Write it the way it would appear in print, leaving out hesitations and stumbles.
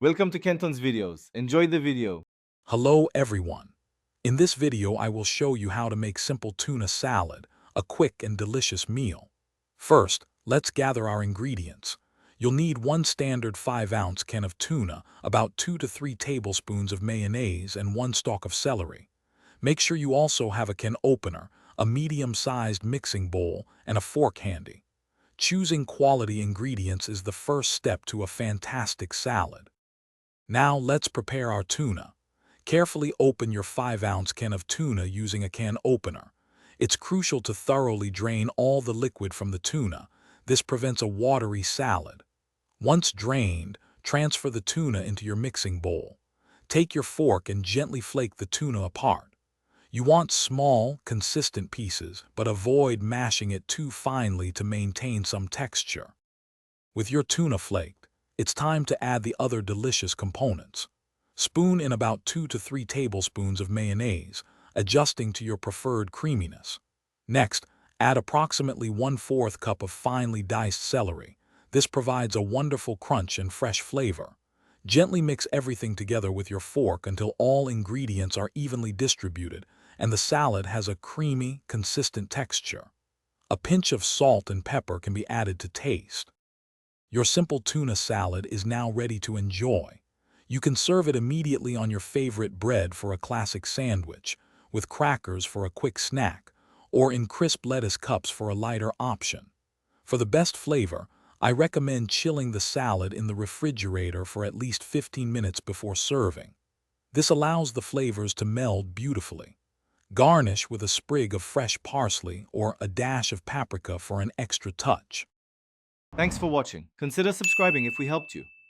Welcome to Kenton's videos. Enjoy the video. Hello everyone. In this video I will show you how to make simple tuna salad, a quick and delicious meal. First, let's gather our ingredients. You'll need one standard 5-ounce can of tuna, about 2 to 3 tablespoons of mayonnaise, and 1 stalk of celery. Make sure you also have a can opener, a medium-sized mixing bowl, and a fork handy. Choosing quality ingredients is the first step to a fantastic salad. Now let's prepare our tuna. Carefully open your 5-ounce can of tuna using a can opener. It's crucial to thoroughly drain all the liquid from the tuna. This prevents a watery salad. Once drained, transfer the tuna into your mixing bowl. Take your fork and gently flake the tuna apart. You want small, consistent pieces, but avoid mashing it too finely to maintain some texture. With your tuna flaked, it's time to add the other delicious components. Spoon in about 2 to 3 tablespoons of mayonnaise, adjusting to your preferred creaminess. Next, add approximately 1/4 cup of finely diced celery. This provides a wonderful crunch and fresh flavor. Gently mix everything together with your fork until all ingredients are evenly distributed and the salad has a creamy, consistent texture. A pinch of salt and pepper can be added to taste. Your simple tuna salad is now ready to enjoy. You can serve it immediately on your favorite bread for a classic sandwich, with crackers for a quick snack, or in crisp lettuce cups for a lighter option. For the best flavor, I recommend chilling the salad in the refrigerator for at least 15 minutes before serving. This allows the flavors to meld beautifully. Garnish with a sprig of fresh parsley or a dash of paprika for an extra touch. Thanks for watching. Consider subscribing if we helped you.